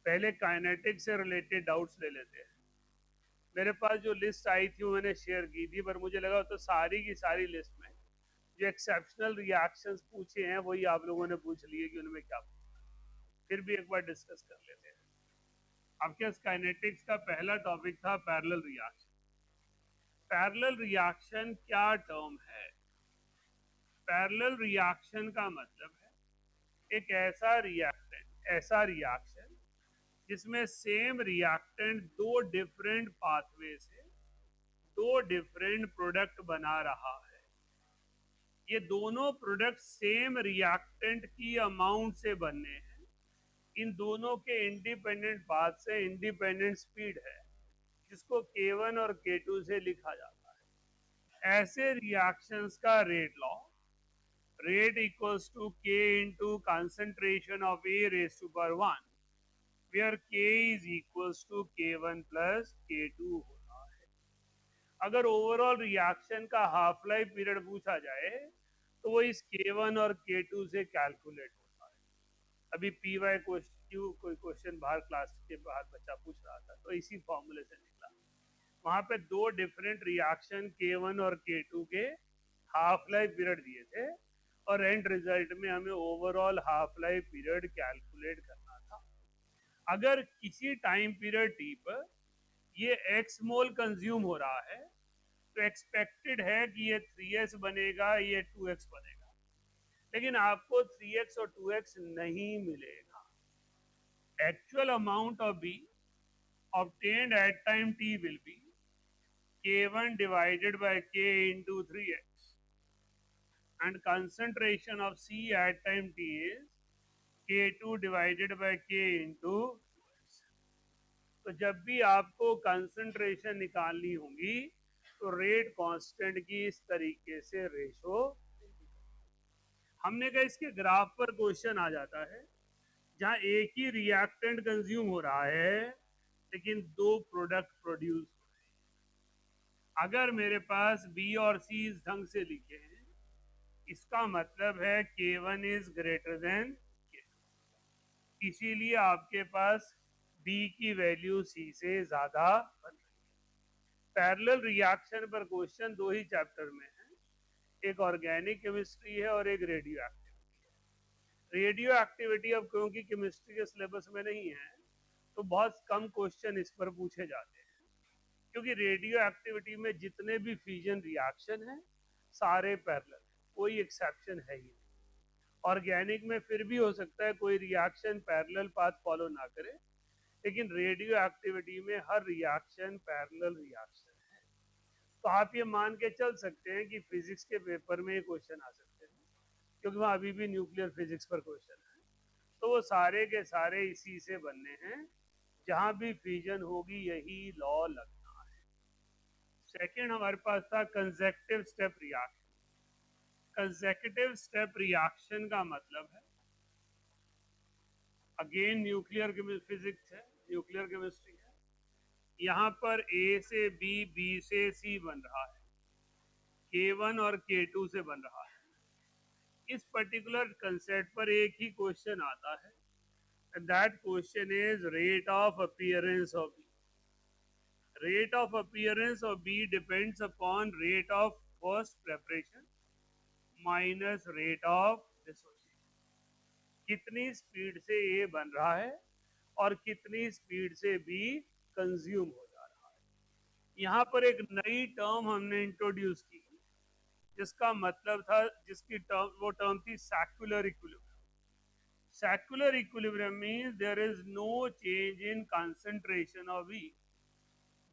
पहले काइनेटिक्स से related doubts ले लेते हैं। मेरे पास जो लिस्ट आई थी वो मैंने शेयर की थी, पर मुझे लगा तो सारी की सारी लिस्ट में जो एक्सेप्शनल रिएक्शंस पूछे हैं वही आप लोगों ने पूछ लिए कि उनमें क्या पूछा। फिर भी एक बार डिस्कस कर लेते हैं। आपके काइनेटिक्स का पहला टॉपिक था पैरेलल रिएक्शन। पैरेलल रिएक्शन क्या टर्म है? पैरेलल रिएक्शन का मतलब है एक ऐसा रिएक्शन जिसमें सेम रिएक्टेंट दो डिफरेंट पाथवे से दो डिफरेंट प्रोडक्ट बना रहा है। ये दोनों प्रोडक्ट सेम रिएक्टेंट की अमाउंट से बनने हैं। इन दोनों के इंडिपेंडेंट पाथ से इंडिपेंडेंट स्पीड है, जिसको K1 और K2 से लिखा जाता है। ऐसे रिएक्शंस का rate equals to K into concentration of A raise to power 1, where K is equals to K1 plus K2 होता है। अगर ओवरऑल रिएक्शन का हाफ लाइफ पीरियड पूछा जाए तो वो इस K1 और K2 से कैलकुलेट होता है। अभी PY क्यू कोई क्वेश्चन बाहर क्लास के बाहर बच्चा पूछ रहा था, तो इसी फॉर्मूले से निकला। वहां पे दो डिफरेंट रिएक्शन K1 और K2 के हाफ लाइफ पीरियड दिए थे, और एंड रिजल्ट में हमें overall half life period calculate करना था। अगर किसी टाइम पीरियड टी पर ये x मोल कंज्यूम हो रहा है, तो एक्सपेक्टेड है कि ये 3x बनेगा, ये 2x बनेगा, लेकिन आपको 3x और 2x नहीं मिलेगा। Actual amount of B obtained at time t will be K1 divided by K into 3x, and concentration of C at time t is K2 divided by K into 2x। तो जब भी आपको concentration निकालनी होगी तो rate constant की इस तरीके से रेशो। हमने कहा इसके ग्राफ पर क्वेश्चन आ जाता है जहां एक ही रिएक्टेंट कंज्यूम हो रहा है लेकिन दो प्रोडक्ट प्रोड्यूस हो रहे हैं। अगर मेरे पास बी और सी इस ढंग से लिखे हैं, इसका मतलब है K1 is greater than K2, इसीलिए आपके पास B की वैल्यू C से ज्यादा बन रही है। पैरेलल रिएक्शन पर क्वेश्चन दो ही चैप्टर में है, एक ऑर्गेनिक केमिस्ट्री है और एक रेडियो एक्टिविटी। रेडियो एक्टिविटी अब क्योंकि केमिस्ट्री के सिलेबस में नहीं है तो बहुत कम क्वेश्चन इस पर पूछे जाते हैं, क्योंकि रेडियो एक्टिविटी में जितने भी फ्यूजन रिएक्शन हैं सारे पैरेलल, कोई एक्सेप्शन है ही नहीं। ऑर्गेनिक में फिर भी हो सकता है कोई रिएक्शन पैरेलल पाथ फॉलो ना करे, लेकिन रेडियो एक्टिविटी में हर रिएक्शन पैरेलल रिएक्शन है। तो आप ये मान के चल सकते हैं कि फिजिक्स के पेपर में ये क्वेश्चन आ सकते हैं, क्योंकि वहाँ अभी भी न्यूक्लियर फिजिक्स पर क्वेश्चन है। तो वो सारे के सारे इसी से बनने हैं, जहां भी फ्यूजन होगी यही लॉ लगना है। सेकेंड हमारे पास था consecutive step reaction. Consecutive step reaction का मतलब है, अगेन न्यूक्लियर फिजिक्स है, न्यूक्लियर केमिस्ट्री है। यहाँ पर ए से बी, बी से सी बन रहा है, K1 और K2 से बन रहा है। इस पर्टिकुलर कंसेप्ट पर एक ही क्वेश्चन आता है, and that question is rate of appearance of B. Rate of appearance of B depends upon rate of first preparation minus rate of dissociation. कितनी स्पीड से A बन रहा है और कितनी स्पीड से B कंज्यूम हो जा रहा है। यहाँ पर एक नई टर्म हमने इंट्रोड्यूस की, जिसका मतलब था, जिसकी टर्म वो टर्म थी secular equilibrium. Secular equilibrium means there is no change in concentration of B,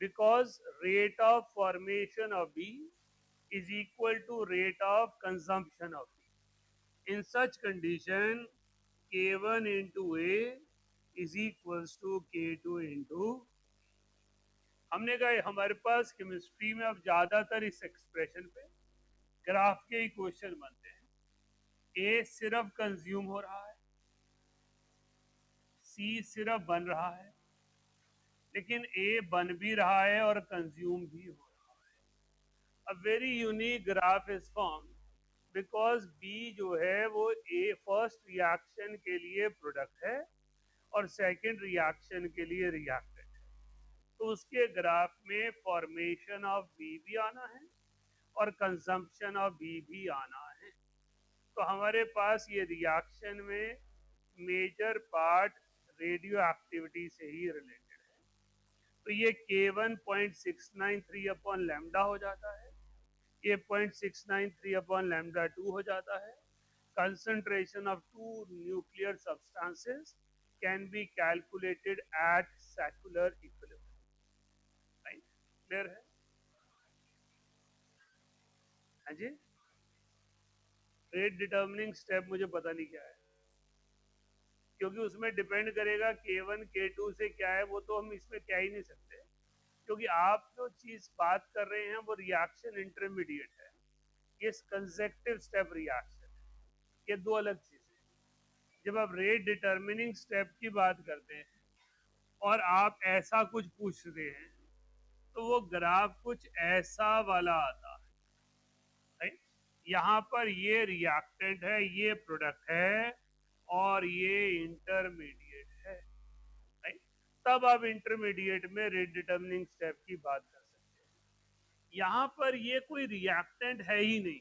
because rate of formation of B is equal to rate of consumption of B. In such condition, K1 into A is equals to K2 into। हमने कहा हमारे पास chemistry में अब ज्यादातर इस expression पे graph के ही question बनते हैं। ए सिर्फ कंज्यूम हो रहा है, सी सिर्फ बन रहा है, लेकिन ए बन भी रहा है और कंज्यूम भी हो रहा है। A very unique graph is form because B जो है वो ए फर्स्ट रिएक्शन के लिए प्रोडक्ट है और सेकंड रिएक्शन के लिए रिएक्टेंट है, तो उसके ग्राफ में फॉर्मेशन ऑफ बी भी आना है और कंजम्पशन ऑफ बी भी आना है। तो हमारे पास ये रिएक्शन में मेजर पार्ट रेडियो एक्टिविटी से ही रिलेटेड है। तो ये K1.693 अपॉन लैम्डा हो जाता है, ये 0.693 अपॉन लैम्डा 2 हो जाता है। Concentration of two nuclear substances can be calculated at secular equilibrium. Right, clear है? हाँ जी। रेट डिटर्मिनिंग स्टेप मुझे पता नहीं क्या है, क्योंकि उसमें डिपेंड करेगा K1 K2 से क्या है, वो तो हम इसमें कह ही नहीं सकते, क्योंकि आप जो चीज बात कर रहे हैं वो रिएक्शन इंटरमीडिएट है, ये कंसेक्टिव स्टेप रिएक्शन है, ये दो अलग चीजें हैं। जब आप रेट डिटर्मिनिंग स्टेप की बात करते हैं और आप ऐसा कुछ पूछ रहे हैं, तो वो ग्राफ कुछ ऐसा वाला आता है, राइट? यहाँ पर ये रिएक्टेंट है, ये प्रोडक्ट है और ये इंटरमीडिएट है, राइट? तब आप इंटरमीडिएट में रेट डिटर्मिनिंग स्टेप की बात कर सकते हैं। यहाँ पर ये कोई रिएक्टेंट है ही नहीं,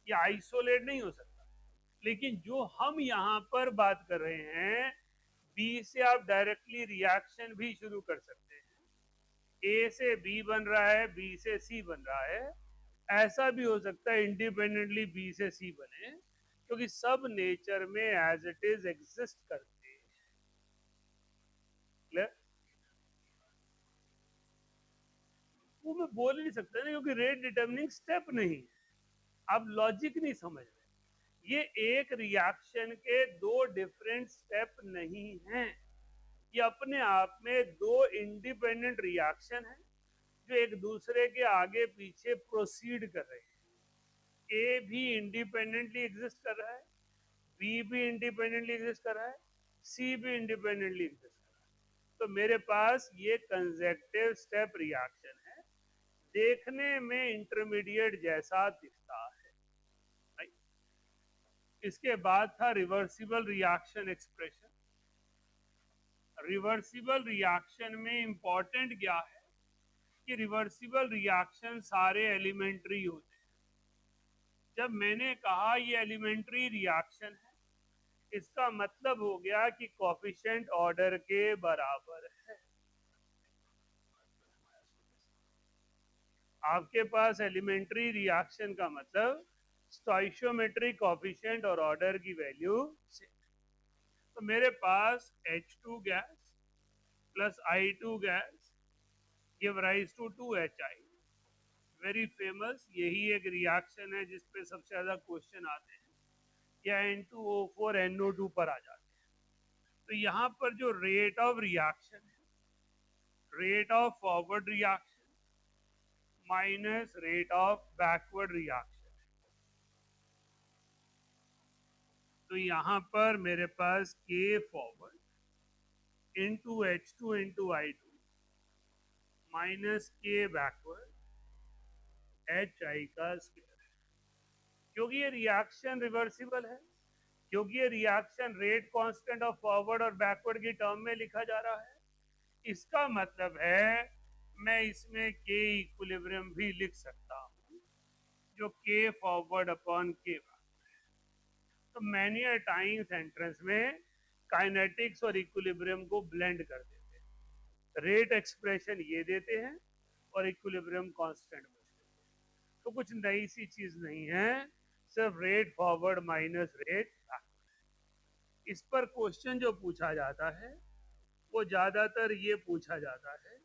ये आइसोलेट नहीं हो सकता। लेकिन जो हम यहाँ पर बात कर रहे हैं, बी से आप डायरेक्टली रिएक्शन भी शुरू कर सकते हैं। ए से बी बन रहा है, बी से सी बन रहा है, ऐसा भी हो सकता है इंडिपेंडेंटली बी से सी बने, क्योंकि सब नेचर में एज इट इज एग्जिस्ट करते हैं। क्लियर? वो मैं बोल ही नहीं सकता ना, क्योंकि रेट डिटर्मिनिंग स्टेप नहीं है, आप लॉजिक नहीं समझ रहे। ये एक रिएक्शन के दो डिफरेंट स्टेप नहीं हैं, ये अपने आप में दो इंडिपेंडेंट रिएक्शन है जो एक दूसरे के आगे पीछे प्रोसीड कर रहे हैं। ए भी इंडिपेंडेंटली एग्जिस्ट कर रहा है, बी भी इंडिपेंडेंटली एग्जिस्ट कर रहा है, सी भी इंडिपेंडेंटली एग्जिस्ट कर रहा है। तो मेरे पास ये कंसेक्टिव स्टेप रिएक्शन है, देखने में इंटरमीडिएट जैसा दिखता है, राइट? इसके बाद था reversible reaction expression. Reversible reaction में इंपॉर्टेंट क्या है कि रिवर्सिबल रिएक्शन सारे एलिमेंट्री होते हैं। जब मैंने कहा ये एलिमेंट्री रिएक्शन है, इसका मतलब हो गया कि कोफिशिएंट ऑर्डर के बराबर है। आपके पास एलिमेंट्री रिएक्शन का मतलब स्टोइशियोमेट्रिक कोफिशिएंट और ऑर्डर की वैल्यू से। तो मेरे पास H2 gas plus I2 gas give rise to 2HI। Very famous, यही एक रिएक्शन है जिसपे सबसे ज्यादा क्वेश्चन आते हैं, या N2O4 NO2 पर आ जाते हैं। तो यहाँ पर जो रेट ऑफ रिएक्शन है, rate of forward reaction minus rate of backward reaction, तो यहाँ पर मेरे पास K forward into H2 into I2 minus K backward HI का स्क्वायर है। क्योंकि ये रिएक्शन रिवर्सिबल है, क्योंकि ये reaction rate constant of forward और बैकवर्ड की टर्म में लिखा जा रहा है, इसका मतलब है मैं इसमें के इक्विलिब्रियम भी लिख सकता हूं, जो के फॉरवर्ड अपॉन के बैकवर्ड। तो मैनी टाइम्स एंट्रेंस में काइनेटिक्स और इक्विलिब्रियम को ब्लेंड कर देते हैं, रेट एक्सप्रेशन ये देते हैं और इक्विलिब्रियम कांस्टेंट बचते हैं। तो कुछ नई सी चीज नहीं है, सिर्फ rate forward minus rate backward. इस पर क्वेश्चन जो पूछा जाता है वो ज्यादातर ये पूछा जाता है,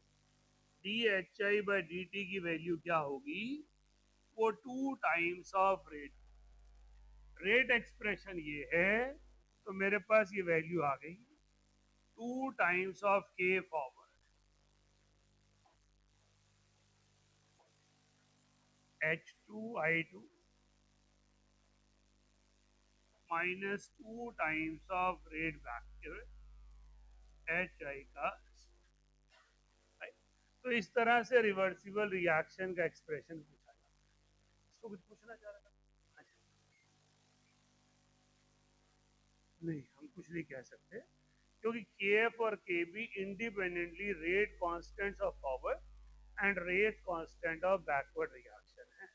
D H I by D T की वैल्यू क्या होगी, वो 2 times of rate. Rate expression ये है, तो मेरे पास ये वैल्यू आ गई 2 टाइम्स ऑफ के forward H2I2 minus 2 times of rate backward HI का। तो इस तरह से रिवर्सिबल रिएक्शन का एक्सप्रेशन पूछा जाता है। इसको कुछ पूछना चाह रहा था? अच्छा, नहीं हम कुछ नहीं कह सकते, क्योंकि के एफ और K B independently rate constants of forward and rate constant of backward reaction है.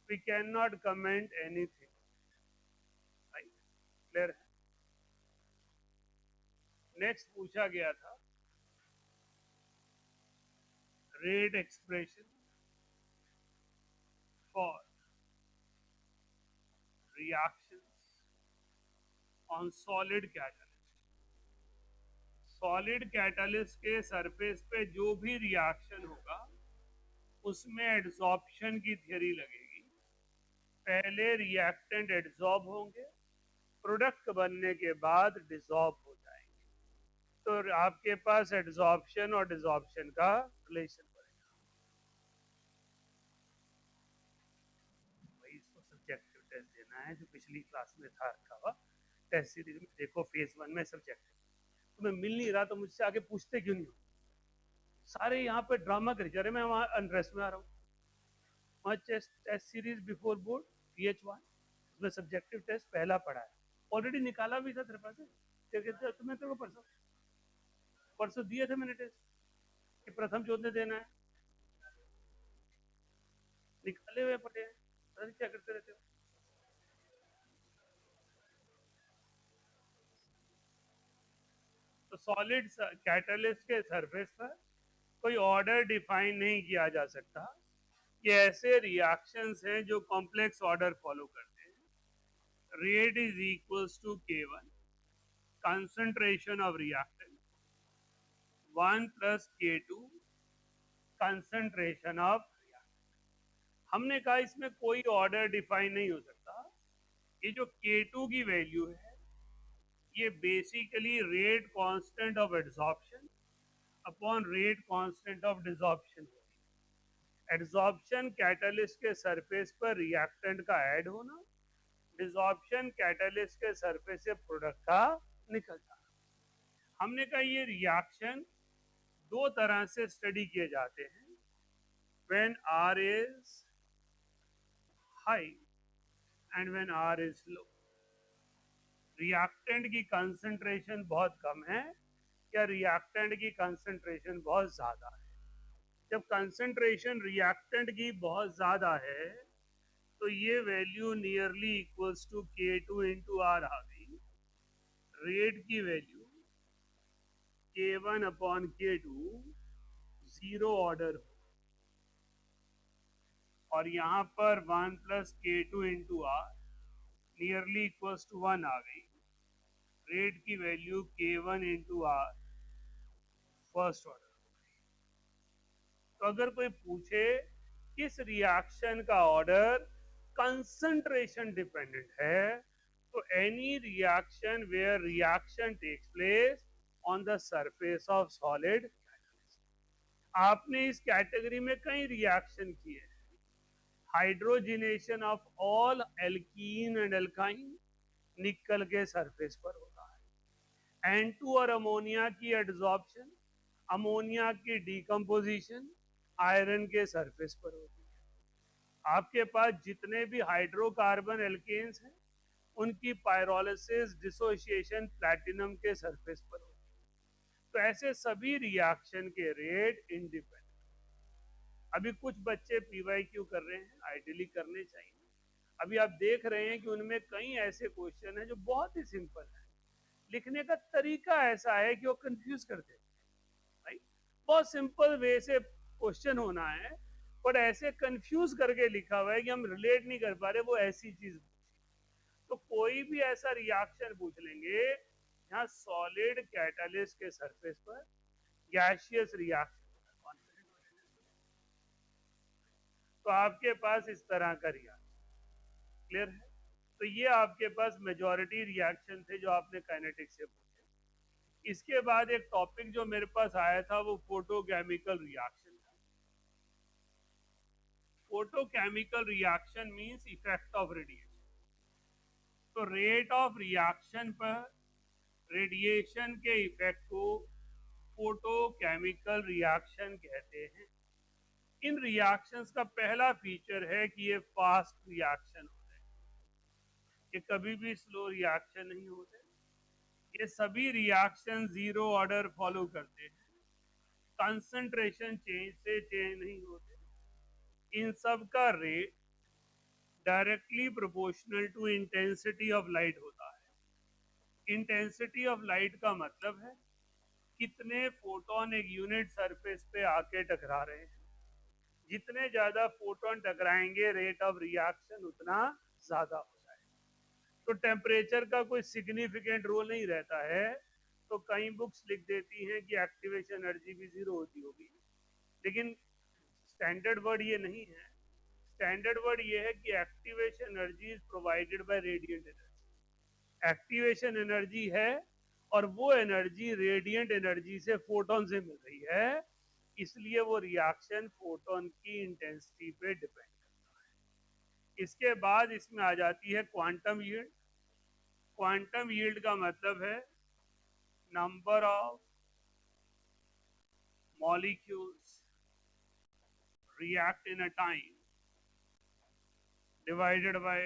We can not comment anything. Right, clear है. नेक्स्ट पूछा गया था rate expression for reactions on solid catalyst. Solid catalyst के surface पे जो भी reaction होगा उसमें एड्सॉर्प्शन की थ्योरी लगेगी. पहले रिएक्टेंट एड्सॉर्ब होंगे, प्रोडक्ट बनने के बाद डिसॉल्व हो जाएंगे. तो आपके पास एड्सॉर्प्शन और डिसॉर्प्शन का रिलेशन बनेगा. वही इसको सब्जेक्टिव टेस्ट देना है जो पिछली क्लास में था रखा हुआ. टेस्ट सीरीज में देखो फेज 1 में सब्जेक्टिव. तुम्हें मिल नहीं रहा तो मुझसे आगे पूछते क्यों नहीं हो? सारे यहाँ पे ड्रामा कर जा रहे, मैं वहाँ अनरेस्ट में आ रहा हूँ. वहाँ test series before board PH1 उसमें सब्जेक्टिव टेस्ट पहला पढ़ा है. ऑलरेडी निकाला भी था तेरे पास है. तुम्हें तेरे को परसों परसों दिए थे मैंने टेस्ट कि प्रथम चौथ में देना है. निकाले हुए पड़े हैं. क्या करते रहते हो? तो सॉलिड कैटलिस्ट के सरफेस पर कोई ऑर्डर डिफाइन नहीं किया जा सकता. ये ऐसे रिएक्शंस हैं जो कॉम्प्लेक्स ऑर्डर फॉलो करते हैं. Rate is equals to K1 concentration of reactant 1 plus K2 concentration of reactant. हमने कहा इसमें कोई ऑर्डर डिफाइन नहीं हो सकता. ये जो K2 की वैल्यू है ये basically rate constant of adsorption upon rate constant of desorption. Adsorption catalyst के सरफेस पर रिएक्टेंट का ऐड होना, डिसॉर्प्शन कैटलिस्ट के सरफेस से प्रोडक्ट का निकल जाना. हमने कहा ये रिएक्शन दो तरह से स्टडी किए जाते हैं. When R is high and when R is low. Reactant की कंसंट्रेशन बहुत कम है या रिएक्टेंट की कंसंट्रेशन बहुत ज्यादा है. जब कंसंट्रेशन रिएक्टेंट की बहुत ज्यादा है तो ये value nearly equals to K2 into R आ गई. रेट की value K1 upon K2 zero order हो और यहाँ पर 1 plus K2 into R nearly equals to 1 आ गई. रेट की value K1 into R first order. तो अगर कोई पूछे किस रिएक्शन का ऑर्डर कंसंट्रेशन डिपेंडेंट है तो any reaction where reaction takes place on the surface of solid. आपने इस कैटेगरी में कई रिएक्शन किए. Hydrogenation of all alkene and alkyne nickel के सरफेस पर होता है. N2 और अमोनिया की एड्सॉर्प्शन, अमोनिया की डीकम्पोजिशन आयरन के सरफेस पर होती है. आपके पास जितने भी हाइड्रोकार्बन एल्केन्स हैं उनकी पायरोलिसिस डिसोसिएशन प्लैटिनम के सरफेस पर होती है. तो ऐसे सभी रिएक्शन के रेट इंडिपेंडेंट. अभी कुछ बच्चे PYQ कर रहे हैं, आइडियली करने चाहिए. अभी आप देख रहे हैं कि उनमें कई ऐसे क्वेश्चन हैं जो बहुत ही सिंपल है. लिखने का तरीका ऐसा है कि वो कंफ्यूज करते हैं. राइट, बहुत सिंपल वे से क्वेश्चन होना है पर ऐसे कंफ्यूज करके लिखा हुआ है कि हम रिलेट नहीं कर पा रहे वो ऐसी चीज. तो कोई भी ऐसा रिएक्शन पूछ लेंगे यहाँ सॉलिड कैटलिस्ट के सरफेस पर गैसियस रिएक्शन, तो आपके पास इस तरह का रिएक्शन. क्लियर है. तो ये आपके पास मेजॉरिटी रिएक्शन थे जो आपने काइनेटिक्स से पूछे. इसके बाद एक टॉपिक जो मेरे पास आया था वो फोटोकेमिकल रिएक्शन था. Photochemical reaction means effect of radiation. तो रेट ऑफ रिएक्शन पर रेडिएशन के इफेक्ट को फोटोकेमिकल रिएक्शन कहते हैं. इन रिएक्शंस का पहला फीचर है कि ये फास्ट रिएक्शन होते हैं. ये कभी भी स्लो रिएक्शन नहीं होते. ये सभी रिएक्शन जीरो ऑर्डर फॉलो करते हैं, कंसंट्रेशन चेंज से चेंज नहीं होते। इन सब का rate directly proportional to intensity of light होता है। इंटेंसिटी ऑफ लाइट का मतलब है कितने फोटोन एक यूनिट सरफेस पे आके टकरा रहे हैं। जितने ज्यादा फोटोन टकराएंगे रेट ऑफ रिएक्शन उतना ज्यादा हो जाएगा। तो टेम्परेचर का कोई सिग्निफिकेंट रोल नहीं रहता है। तो कई बुक्स लिख देती हैं कि एक्टिवेशन एनर्जी भी जीरो होती होगी, लेकिन स्टैंडर्ड वर्ड ये नहीं है। स्टैंडर्ड वर्ड ये है कि activation energy is provided by radiant energy. Activation energy है और वो एनर्जी रेडिएंट एनर्जी से फोटोन से मिल रही है, इसलिए वो रिएक्शन फोटोन की इंटेंसिटी पे डिपेंड करता है। इसके बाद इसमें आ जाती है क्वांटम यील्ड। क्वांटम यील्ड का मतलब है number of molecules react in a time divided by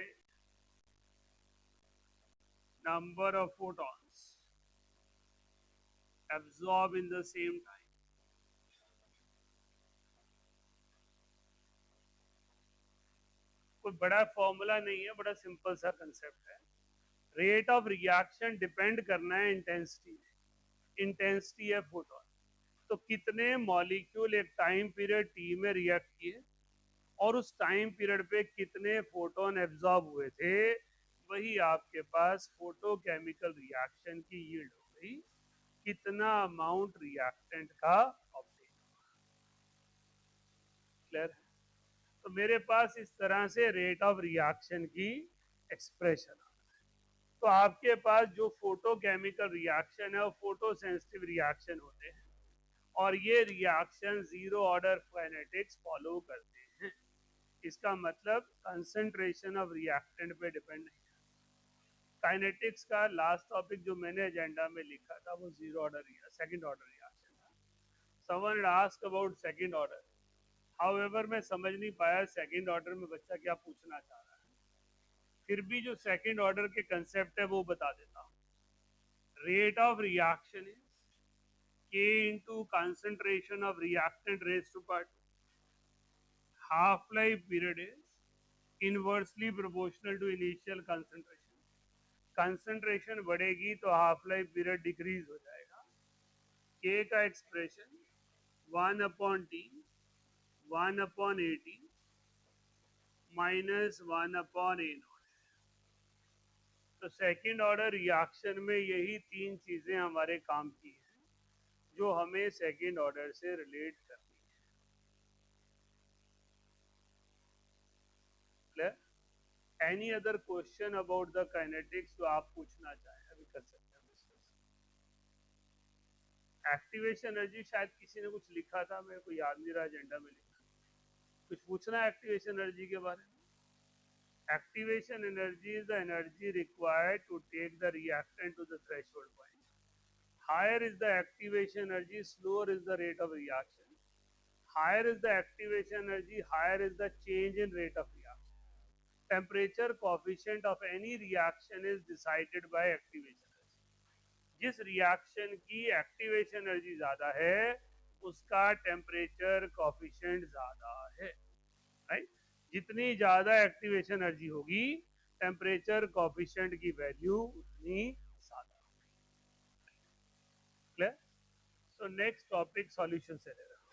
number of photons absorbed in the same time। कोई बड़ा फॉर्मूला नहीं है, बड़ा सिंपल सा कंसेप्ट है। रेट ऑफ रिएक्शन डिपेंड करना है इंटेंसिटी, इंटेंसिटी है फोटोन। तो कितने मॉलिक्यूल एक टाइम पीरियड टी में रिएक्ट किए और उस टाइम पीरियड पे कितने फोटोन एब्जॉर्ब हुए थे, वही आपके पास फोटो केमिकल रिएक्शन की यील्ड हो गई। कितना अमाउंट रिएक्टेंट का ऑब्टेन। क्लियर? तो मेरे पास इस तरह से रेट ऑफ रिएक्शन की एक्सप्रेशन। तो आपके पास जो फोटो केमिकल रिएक्शन है वो फोटो सेंसिटिव रिएक्शन होते हैं और ये reaction zero order kinetics follow करते हैं। इसका मतलब कंसंट्रेशन ऑफ रिएक्टेंट पे डिपेंड नहीं है। काइनेटिक्स का लास्ट टॉपिक जो मैंने एजेंडा में लिखा था वो zero order second order reaction था। Someone ask about second order, however मैं समझ नहीं पाया सेकंड ऑर्डर में बच्चा क्या पूछना चाह रहा है। फिर भी जो सेकंड ऑर्डर के कंसेप्ट है वो बता देता हूँ। Rate of reaction is K into concentration of reactant raised to power 2. Half life period is inversely proportional to initial concentration. Concentration बढ़ेगी तो हाफ लाइफ पीरियड डिक्रीज हो जाएगा। K का एक्सप्रेशन 1/T 1/80 -1/A0। तो सेकेंड ऑर्डर रिएक्शन में यही तीन चीजें हमारे काम की हैं जो हमें सेकेंड ऑर्डर से रिलेट करनी है। Any other question about the kinetics जो आप पूछना चाहें अभी कर सकते हैं डिस्कस। एक्टिवेशन एनर्जी शायद किसी ने कुछ लिखा था, मेरे को याद नहीं रहा एजेंडा में लिखा। कुछ पूछना है एक्टिवेशन एनर्जी के बारे में? Activation energy is the energy required to take the reactant to the threshold point. Higher is the activation energy, slower is the rate of reaction. Higher is the activation energy, higher is the change in rate of reaction. Temperature coefficient of any reaction is decided by activation. जिस reaction की activation energy ज्यादा है उसका temperature coefficient ज्यादा है, right? जितनी ज्यादा activation energy होगी टेम्परेचर कोफिशिएंट की वैल्यू उतनी ज्यादा। Clear? So next topic solution से रहेगा।